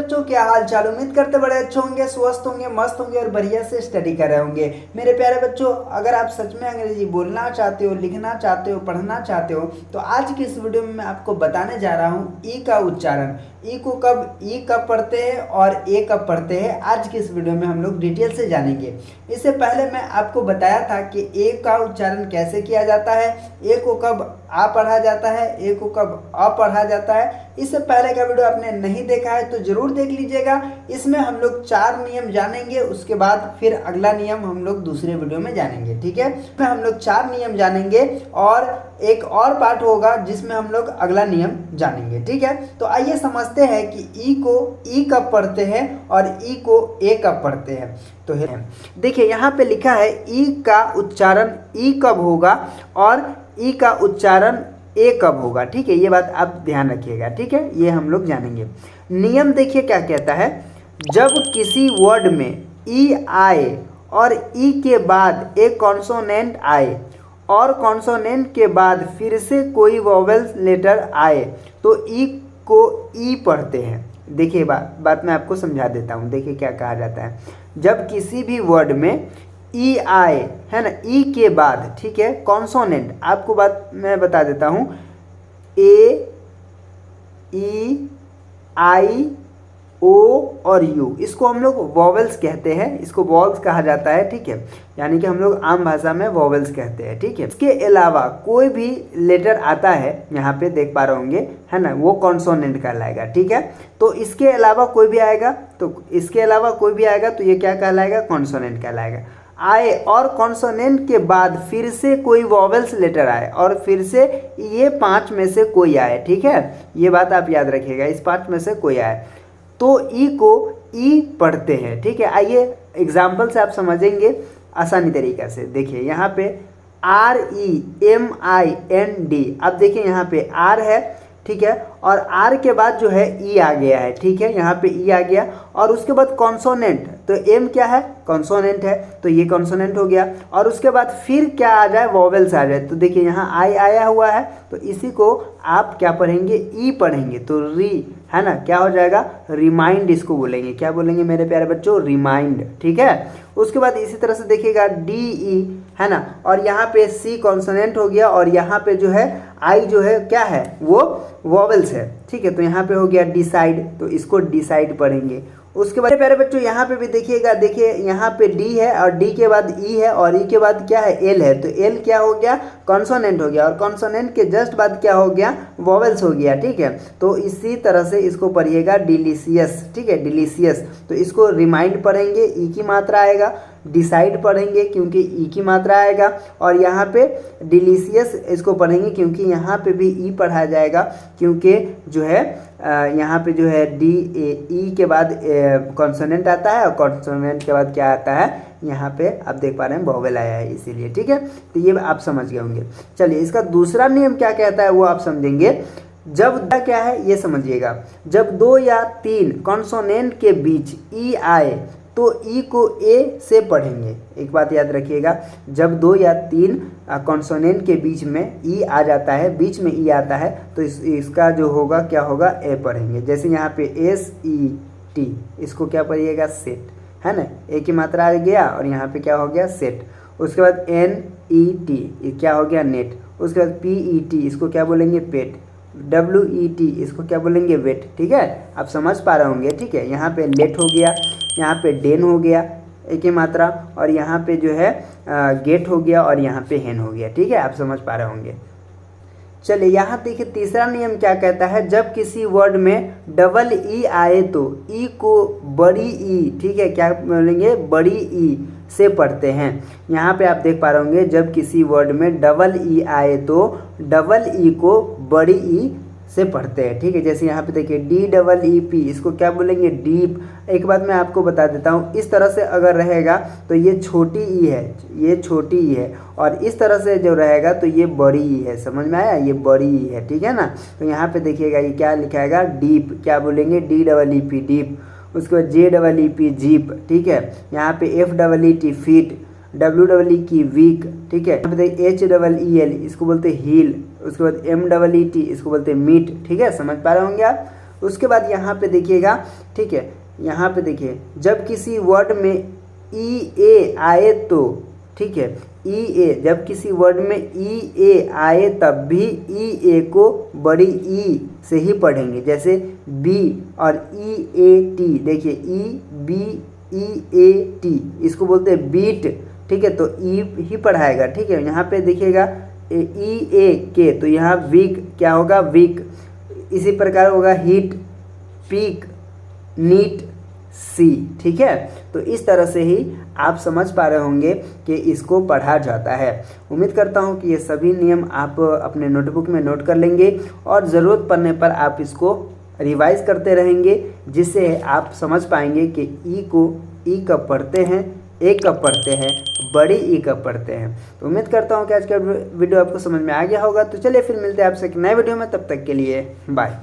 बच्चों, क्या हाल चाल। उम्मीद करते बड़े अच्छे होंगे, स्वस्थ होंगे, मस्त होंगे और बढ़िया से स्टडी कर रहे होंगे। मेरे प्यारे बच्चों, अगर आप सच में अंग्रेजी बोलना चाहते हो, लिखना चाहते हो, पढ़ना चाहते हो, तो आज की इस वीडियो में मैं आपको बताने जा रहा हूँ ई का उच्चारण। ई कब पढ़ते हैं और ए कब पढ़ते हैं, आज की इस वीडियो में हम लोग डिटेल से जानेंगे। इससे पहले मैं आपको बताया था कि ए का उच्चारण कैसे किया जाता है, ए को कब आ पढ़ा जाता है, ए को कब अ पढ़ा जाता है। इससे पहले का वीडियो आपने नहीं देखा है तो जरूर देख लीजिएगा। इसमें हम लोग 4 नियम जानेंगे, उसके बाद फिर अगला नियम हम लोग दूसरे वीडियो में जानेंगे। ठीक है, फिर हम लोग 4 नियम जानेंगे और एक और पार्ट होगा जिसमें हम लोग अगला नियम जानेंगे। ठीक है, तो आइए समझते हैं कि ई को ई कब पढ़ते हैं और ई को ए कब पढ़ते हैं। तो देखिए यहाँ पे लिखा है ई का उच्चारण ई कब होगा और ई का उच्चारण ए कब होगा। ठीक है, ये बात आप ध्यान रखिएगा। ठीक है, ये हम लोग जानेंगे। नियम देखिए क्या कहता है, जब किसी वर्ड में ई आए और ई के बाद एक कॉन्सोनेंट आए और कॉन्सोनेंट के बाद फिर से कोई वोवेल लेटर आए तो ई को ई पढ़ते हैं। देखिए बात मैं आपको समझा देता हूँ। देखिए क्या कहा जाता है, जब किसी भी वर्ड में ई आए, है ना, ई के बाद, ठीक है, कॉन्सोनेंट, आपको बात मैं बता देता हूँ, ए, ई, आई, ओ और यू, इसको हम लोग वॉवेल्स कहते हैं, इसको वॉवेल्स कहा जाता है। ठीक है, यानी कि हम लोग आम भाषा में वॉवेल्स कहते हैं। ठीक है, इसके अलावा कोई भी लेटर आता है, यहाँ पे देख पा रहे होंगे, है ना, वो कॉन्सोनेंट कहलाएगा। ठीक है, तो इसके अलावा कोई भी आएगा तो ये क्या कहलाएगा, कॉन्सोनेंट कहलाएगा। आए और कॉन्सोनेंट के बाद फिर से कोई वॉवेल्स लेटर आए और फिर से ये 5 में से कोई आए। ठीक है, ये बात आप याद रखिएगा, इस 5 में से कोई आए तो ई को ई पढ़ते हैं। ठीक है, आइए एग्जाम्पल से आप समझेंगे आसानी तरीके से। देखिए यहाँ पे REMIND, अब देखिए यहाँ पे आर है, ठीक है, और आर के बाद जो है ई आ गया है। ठीक है, यहाँ पे ई आ गया और उसके बाद कॉन्सोनेंट, तो एम क्या है, कॉन्सोनेंट है, तो ये कॉन्सोनेंट हो गया और उसके बाद फिर क्या आ जाए, वॉवेल्स आ जाए। तो देखिए यहाँ आई आया हुआ है तो इसी को आप क्या पढ़ेंगे, ई पढ़ेंगे, तो री, है ना, क्या हो जाएगा, रिमाइंड, इसको बोलेंगे। क्या बोलेंगे मेरे प्यारे बच्चों, रिमाइंड। ठीक है, उसके बाद इसी तरह से देखिएगा DE, है ना, और यहाँ पे सी कॉन्सोनेंट हो गया और यहाँ पे जो है आई जो है क्या है, वो वॉवेल्स है। ठीक है, तो यहाँ पे हो गया डिसाइड, तो इसको डिसाइड पढ़ेंगे। उसके बाद प्यारे बच्चों यहाँ पे भी देखिएगा, देखिए यहाँ पे डी है और डी के बाद ई है और ई के बाद क्या है, एल है, तो एल क्या हो गया, कॉन्सोनेंट हो गया और कॉन्सोनेंट के जस्ट बाद क्या हो गया, वॉवेल्स हो गया। ठीक है, तो इसी तरह से इसको पढ़िएगा डिलीशियस। ठीक है, डिलीशियस, तो इसको रिमाइंड पढ़ेंगे, ई की मात्रा आएगा, डिसाइड पढ़ेंगे क्योंकि ई की मात्रा आएगा और यहाँ पे डिलीशियस इसको पढ़ेंगे क्योंकि यहाँ पे भी ई पढ़ा जाएगा, क्योंकि जो है यहाँ पे जो है डी ई के बाद कॉन्सोनेंट आता है और कॉन्सोनेंट के बाद क्या आता है, यहाँ पे आप देख पा रहे हैं वॉवेल आया है, इसीलिए। ठीक है, तो ये आप समझ गए होंगे। चलिए इसका दूसरा नियम क्या कहता है वो आप समझेंगे। जब क्या है ये समझिएगा, जब 2 या 3 कॉन्सोनेंट के बीच ई आए तो ई को ए से पढ़ेंगे। एक बात याद रखिएगा, जब 2 या 3 कॉन्सोनेंट के बीच में ई आ जाता है, बीच में ई आता है, तो इसका जो होगा क्या होगा, ए पढ़ेंगे। जैसे यहाँ पे SET, इसको क्या पढ़िएगा, सेट, है ना, ए की मात्रा आ गया और यहाँ पे क्या हो गया, सेट। उसके बाद NET, ये क्या हो गया, नेट। उसके बाद PET, इसको क्या बोलेंगे, पेट। WET, इसको क्या बोलेंगे, वेट। ठीक है, आप समझ पा रहे होंगे। ठीक है, यहाँ पे लेट हो गया, यहाँ पे डेन हो गया एक ही मात्रा और यहाँ पे जो है गेट हो गया और यहाँ पे हेन हो गया। ठीक है, आप समझ पा रहे होंगे। चलिए यहाँ देखिए तीसरा नियम क्या कहता है, जब किसी वर्ड में डबल ई आए तो ई को बड़ी ई, ठीक है, क्या बोलेंगे, बड़ी ई से पढ़ते हैं। यहाँ पे आप देख पा रहे होंगे, जब किसी वर्ड में डबल ई आए तो डबल ई को बड़ी ई से पढ़ते हैं। ठीक है, जैसे यहाँ पे देखिए DEEP, इसको क्या बोलेंगे, डीप। एक बात मैं आपको बता देता हूँ, इस तरह से अगर रहेगा तो ये छोटी ई है, ये छोटी ई है, और इस तरह से जो रहेगा तो ये बड़ी ई है। समझ में आया, ये बड़ी ई है। ठीक है ना, तो यहाँ पे देखिएगा ये क्या लिखाएगा, डीप, क्या बोलेंगे, DEEP, डीप। उसके बाद JEEP, जीप। ठीक है, यहाँ पे FEET, फीट। WEE की वीक। ठीक है, यहाँ पे HEEL, इसको बोलते हील। उसके बाद MEET, इसको बोलते मीट। ठीक है, समझ पा रहे होंगे आप। उसके बाद यहाँ पे देखिएगा, ठीक है, यहाँ पे देखिए जब किसी वर्ड में ई ए आए तो, ठीक है, ई ए, जब किसी वर्ड में ई ए आए तब भी ई ए को बड़ी ई से ही पढ़ेंगे, जैसे बी और ई ए टी, देखिए E B E A T, इसको बोलते हैं बीट, ठीक है, तो ई ही पढ़ाएगा, ठीक है। यहाँ पे देखिएगा ई ए के, तो यहाँ वीक क्या होगा, वीक। इसी प्रकार होगा हीट, पीक, नीट, सी, ठीक है। तो इस तरह से ही आप समझ पा रहे होंगे कि इसको पढ़ा जाता है। उम्मीद करता हूँ कि ये सभी नियम आप अपने नोटबुक में नोट कर लेंगे और ज़रूरत पड़ने पर आप इसको रिवाइज करते रहेंगे, जिससे आप समझ पाएंगे कि ई को ई कब पढ़ते हैं, ए कब पढ़ते हैं, बड़ी ई कब पढ़ते हैं। तो उम्मीद करता हूँ कि आज का वीडियो आपको समझ में आ गया होगा। तो चलिए फिर मिलते हैं आपसे एक नए वीडियो में, तब तक के लिए बाय।